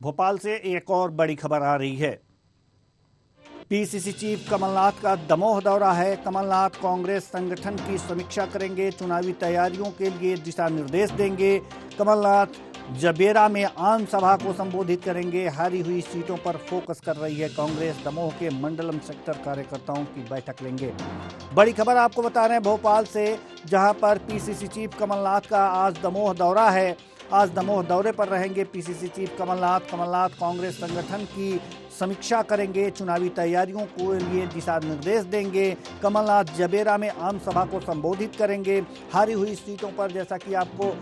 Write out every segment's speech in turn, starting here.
भोपाल से एक और बड़ी खबर आ रही है। पीसीसी चीफ कमलनाथ का दमोह दौरा है। कमलनाथ कांग्रेस संगठन की समीक्षा करेंगे, चुनावी तैयारियों के लिए दिशा निर्देश देंगे। कमलनाथ जबेरा में आम सभा को संबोधित करेंगे। हारी हुई सीटों पर फोकस कर रही है कांग्रेस। दमोह के मंडलम सेक्टर कार्यकर्ताओं की बैठक लेंगे। बड़ी खबर आपको बता रहे हैं भोपाल से, जहां पर पीसीसी चीफ कमलनाथ का आज दमोह दौरा है। आज दमोह दौरे पर रहेंगे पीसीसी चीफ कमलनाथ। कमलनाथ कांग्रेस संगठन की समीक्षा करेंगे, चुनावी तैयारियों को लिए दिशा निर्देश देंगे। कमलनाथ जबेरा में आम सभा को संबोधित करेंगे। हारी हुई सीटों पर, जैसा कि आपको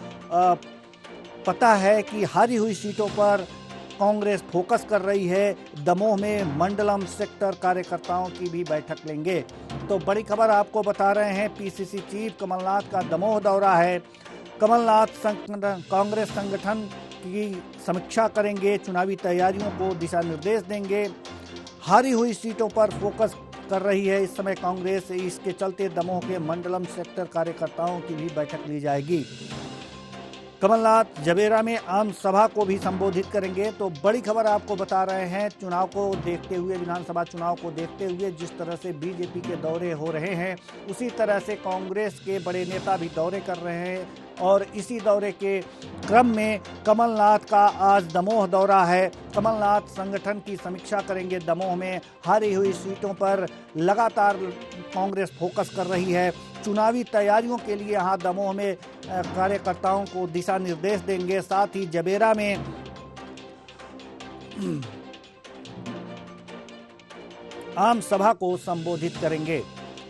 पता है कि हारी हुई सीटों पर कांग्रेस फोकस कर रही है। दमोह में मंडलम सेक्टर कार्यकर्ताओं की भी बैठक लेंगे। तो बड़ी खबर आपको बता रहे हैं, पीसीसी चीफ कमलनाथ का दमोह दौरा है। कमलनाथ कांग्रेस संगठन की समीक्षा करेंगे, चुनावी तैयारियों को दिशा निर्देश देंगे। हारी हुई सीटों पर फोकस कर रही है इस समय कांग्रेस। इसके चलते दमोह के मंडलम सेक्टर कार्यकर्ताओं की भी बैठक ली जाएगी। कमलनाथ जबेरा में आम सभा को भी संबोधित करेंगे। तो बड़ी खबर आपको बता रहे हैं, चुनाव को देखते हुए, विधानसभा चुनाव को देखते हुए जिस तरह से बीजेपी के दौरे हो रहे हैं, उसी तरह से कांग्रेस के बड़े नेता भी दौरे कर रहे हैं। और इसी दौरे के क्रम में कमलनाथ का आज दमोह दौरा है। कमलनाथ संगठन की समीक्षा करेंगे। दमोह में हारी हुई सीटों पर लगातार कांग्रेस फोकस कर रही है। चुनावी तैयारियों के लिए यहाँ दमोह में कार्यकर्ताओं को दिशा निर्देश देंगे। साथ ही जबेरा में आम सभा को संबोधित करेंगे।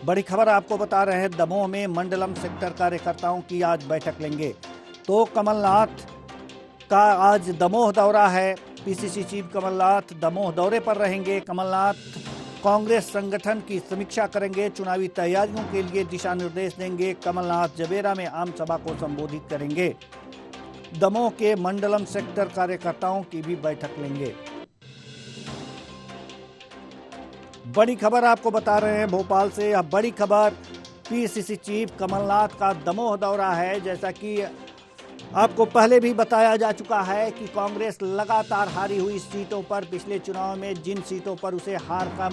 बड़ी खबर आपको बता रहे हैं, दमोह में मंडलम सेक्टर कार्यकर्ताओं की आज बैठक लेंगे। तो कमलनाथ का आज दमोह दौरा है। पीसीसी चीफ कमलनाथ दमोह दौरे पर रहेंगे। कमलनाथ कांग्रेस संगठन की समीक्षा करेंगे, चुनावी तैयारियों के लिए दिशा निर्देश देंगे। कमलनाथ जबेरा में आम सभा को संबोधित करेंगे। दमोह के मंडलम सेक्टर कार्यकर्ताओं की भी बैठक लेंगे। बड़ी खबर आपको बता रहे हैं भोपाल से। यह बड़ी खबर, पीसीसी चीफ कमलनाथ का दमोह दौरा है। जैसा कि आपको पहले भी बताया जा चुका है कि कांग्रेस लगातार हारी हुई सीटों पर, पिछले चुनाव में जिन सीटों पर उसे हार का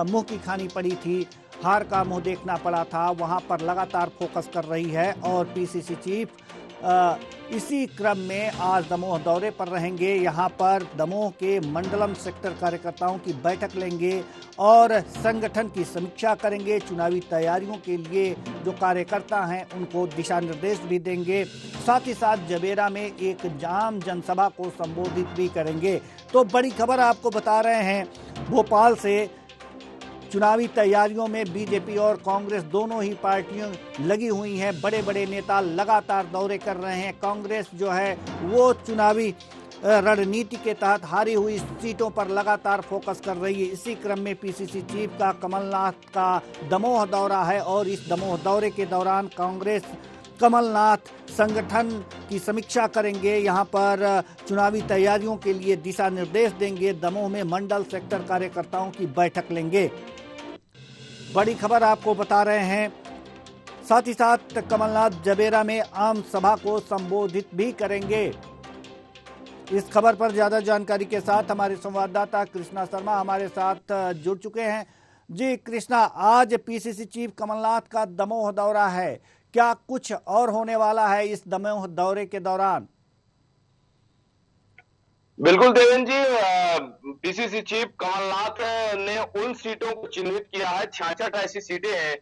मुंह की खानी पड़ी थी, हार का मुंह देखना पड़ा था, वहां पर लगातार फोकस कर रही है। और पीसीसी चीफ इसी क्रम में आज दमोह दौरे पर रहेंगे। यहाँ पर दमोह के मंडलम सेक्टर कार्यकर्ताओं की बैठक लेंगे और संगठन की समीक्षा करेंगे। चुनावी तैयारियों के लिए जो कार्यकर्ता हैं उनको दिशा निर्देश भी देंगे। साथ ही साथ जबेरा में एक आम जनसभा को संबोधित भी करेंगे। तो बड़ी खबर आपको बता रहे हैं भोपाल से, चुनावी तैयारियों में बीजेपी और कांग्रेस दोनों ही पार्टियां लगी हुई हैं। बड़े बड़े नेता लगातार दौरे कर रहे हैं। कांग्रेस जो है वो चुनावी रणनीति के तहत हारी हुई सीटों पर लगातार फोकस कर रही है। इसी क्रम में पीसीसी चीफ का कमलनाथ का दमोह दौरा है और इस दमोह दौरे के दौरान कांग्रेस कमलनाथ संगठन की समीक्षा करेंगे। यहाँ पर चुनावी तैयारियों के लिए दिशा निर्देश देंगे। दमोह में मंडल सेक्टर कार्यकर्ताओं की बैठक लेंगे। बड़ी खबर आपको बता रहे हैं। साथ ही साथ कमलनाथ जबेरा में आम सभा को संबोधित भी करेंगे। इस खबर पर ज्यादा जानकारी के साथ हमारे संवाददाता कृष्णा शर्मा हमारे साथ जुड़ चुके हैं। जी कृष्णा, आज पीसीसी चीफ कमलनाथ का दमोह दौरा है, क्या कुछ और होने वाला है इस दमोह दौरे के दौरान? बिल्कुल देवेंद्र जी, पीसीसी चीफ कमलनाथ ने उन सीटों को चिन्हित किया है। 66 ऐसी सीटें हैं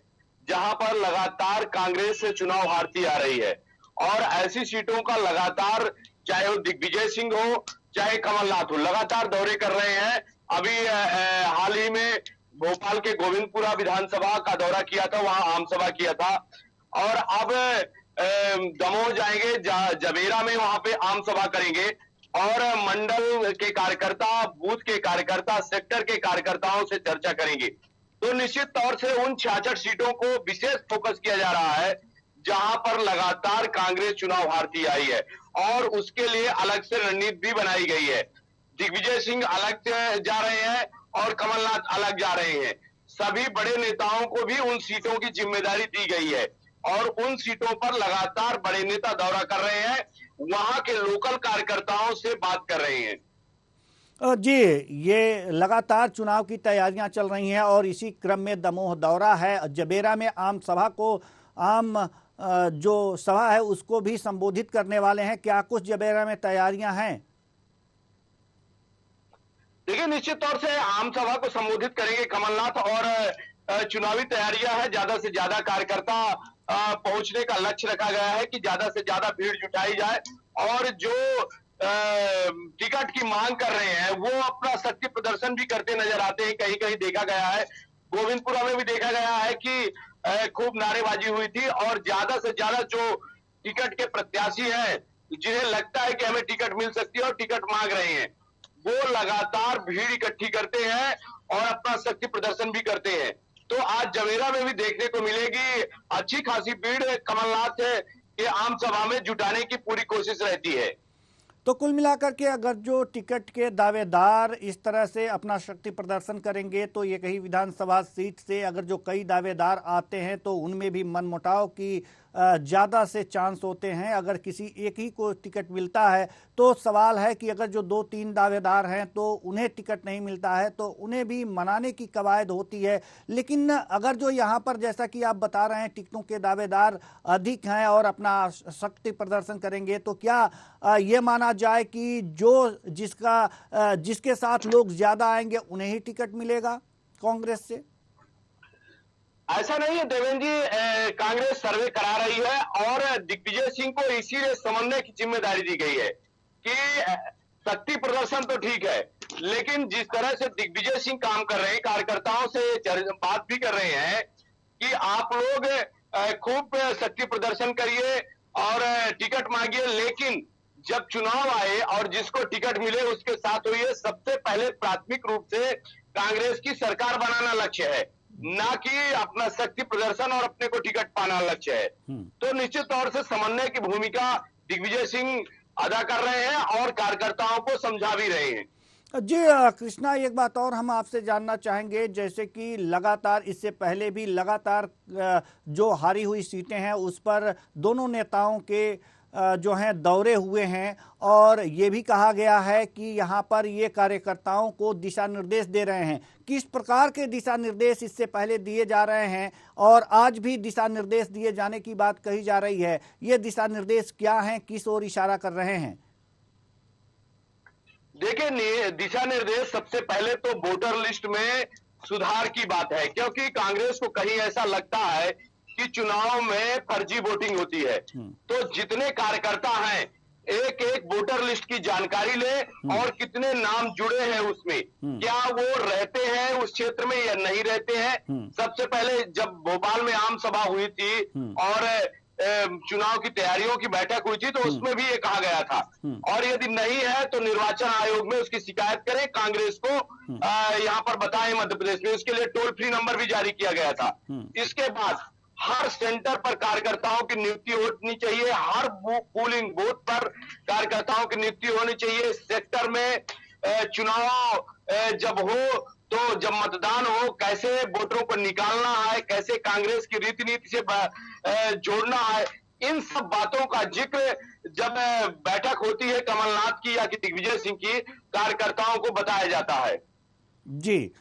जहां पर लगातार कांग्रेस से चुनाव हारती आ रही है और ऐसी सीटों का लगातार, चाहे वो दिग्विजय सिंह हो चाहे कमलनाथ हो, लगातार दौरे कर रहे हैं। अभी हाल ही में भोपाल के गोविंदपुरा विधानसभा का दौरा किया था, वहां आम सभा किया था और अब दमोह जाएंगे, जबेरा में वहां पे आम सभा करेंगे और मंडल के कार्यकर्ता, बूथ के कार्यकर्ता, सेक्टर के कार्यकर्ताओं से चर्चा करेंगे। तो निश्चित तौर से उन 66 सीटों को विशेष फोकस किया जा रहा है जहां पर लगातार कांग्रेस चुनाव हारती आई है और उसके लिए अलग से रणनीति भी बनाई गई है। दिग्विजय सिंह अलग जा रहे हैं और कमलनाथ अलग जा रहे हैं। सभी बड़े नेताओं को भी उन सीटों की जिम्मेदारी दी गई है और उन सीटों पर लगातार बड़े नेता दौरा कर रहे हैं वहां के लोकल कार्यकर्ताओं से बात कर रहे हैं। जी, ये लगातार चुनाव की तैयारियां चल रही हैं और इसी क्रम में दमोह दौरा है। जबेरा में आम जो सभा है उसको भी संबोधित करने वाले हैं। क्या कुछ जबेरा में तैयारियां हैं? देखिए, निश्चित तौर से आम सभा को संबोधित करेंगे कमलनाथ और चुनावी तैयारियां हैं। ज्यादा से ज्यादा कार्यकर्ता पहुंचने का लक्ष्य रखा गया है कि ज्यादा से ज्यादा भीड़ जुटाई जाए और जो टिकट की मांग कर रहे हैं वो अपना शक्ति प्रदर्शन भी करते नजर आते हैं। कहीं कहीं देखा गया है, गोविंदपुरा में भी देखा गया है कि खूब नारेबाजी हुई थी और ज्यादा से ज्यादा जो टिकट के प्रत्याशी हैं जिन्हें लगता है कि हमें टिकट मिल सकती है और टिकट मांग रहे हैं, वो लगातार भीड़ इकट्ठी करते हैं और अपना शक्ति प्रदर्शन भी करते हैं। तो आज जवेरा में भी देखने को मिलेगी अच्छी खासी भीड़ कमलनाथ के आम सभा में जुटाने की पूरी कोशिश रहती है। तो कुल मिलाकर के अगर जो टिकट के दावेदार इस तरह से अपना शक्ति प्रदर्शन करेंगे तो ये कई विधानसभा सीट से अगर जो कई दावेदार आते हैं तो उनमें भी मनमुटाव की ज़्यादा से चांस होते हैं। अगर किसी एक ही को टिकट मिलता है तो सवाल है कि अगर जो 2-3 दावेदार हैं तो उन्हें टिकट नहीं मिलता है तो उन्हें भी मनाने की कवायद होती है। लेकिन अगर जो यहाँ पर जैसा कि आप बता रहे हैं टिकटों के दावेदार अधिक हैं और अपना शक्ति प्रदर्शन करेंगे तो क्या ये माना जाए कि जिसके साथ लोग ज़्यादा आएंगे उन्हें ही टिकट मिलेगा कांग्रेस से? ऐसा नहीं है देवेंद्र जी, कांग्रेस सर्वे करा रही है और दिग्विजय सिंह को इसीलिए समझने की जिम्मेदारी दी गई है कि शक्ति प्रदर्शन तो ठीक है, लेकिन जिस तरह से दिग्विजय सिंह काम कर रहे हैं, कार्यकर्ताओं से बात भी कर रहे हैं कि आप लोग खूब शक्ति प्रदर्शन करिए और टिकट मांगिए, लेकिन जब चुनाव आए और जिसको टिकट मिले उसके साथ हुई, सबसे पहले प्राथमिक रूप से कांग्रेस की सरकार बनाना लक्ष्य है, ना कि अपना शक्ति प्रदर्शन और अपने को टिकट पाना लक्ष्य है। तो निश्चित तौर से समन्वय की भूमिका दिग्विजय सिंह अदा कर रहे हैं और कार्यकर्ताओं को समझा भी रहे हैं। जी कृष्णा, एक बात और हम आपसे जानना चाहेंगे, जैसे कि लगातार इससे पहले भी लगातार जो हारी हुई सीटें हैं उस पर दोनों नेताओं के जो हैं दौरे हुए हैं और ये भी कहा गया है कि यहाँ पर ये कार्यकर्ताओं को दिशा निर्देश दे रहे हैं। किस प्रकार के दिशा निर्देश इससे पहले दिए जा रहे हैं और आज भी दिशा निर्देश दिए जाने की बात कही जा रही है? ये दिशा निर्देश क्या हैं, किस ओर इशारा कर रहे हैं? देखिए, दिशा निर्देश सबसे पहले तो वोटर लिस्ट में सुधार की बात है, क्योंकि कांग्रेस को कहीं ऐसा लगता है कि चुनाव में फर्जी वोटिंग होती है। तो जितने कार्यकर्ता हैं एक एक वोटर लिस्ट की जानकारी ले और कितने नाम जुड़े हैं उसमें, क्या वो रहते हैं उस क्षेत्र में या नहीं रहते हैं। सबसे पहले जब भोपाल में आम सभा हुई थी और चुनाव की तैयारियों की बैठक हुई थी तो उसमें भी ये कहा गया था, और यदि नहीं है तो निर्वाचन आयोग में उसकी शिकायत करें, कांग्रेस को यहाँ पर बताएं मध्य प्रदेश में। उसके लिए टोल फ्री नंबर भी जारी किया गया था। इसके बाद हर सेंटर पर कार्यकर्ताओं की नियुक्ति होनी चाहिए, हर पोलिंग बूथ पर कार्यकर्ताओं की नियुक्ति होनी चाहिए। सेक्टर में चुनाव जब हो तो जब मतदान हो कैसे वोटरों को निकालना है, कैसे कांग्रेस की रीति नीति से जोड़ना है, इन सब बातों का जिक्र जब बैठक होती है कमलनाथ की या कि दिग्विजय सिंह की, कार्यकर्ताओं को बताया जाता है। जी,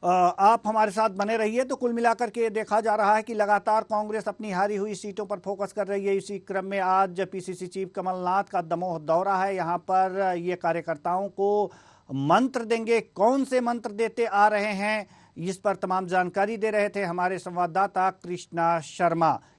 आप हमारे साथ बने रहिए। तो कुल मिलाकर के देखा जा रहा है कि लगातार कांग्रेस अपनी हारी हुई सीटों पर फोकस कर रही है। इसी क्रम में आज पीसीसी चीफ कमलनाथ का दमोह दौरा है। यहाँ पर ये कार्यकर्ताओं को मंत्र देंगे। कौन से मंत्र देते आ रहे हैं, इस पर तमाम जानकारी दे रहे थे हमारे संवाददाता कृष्णा शर्मा।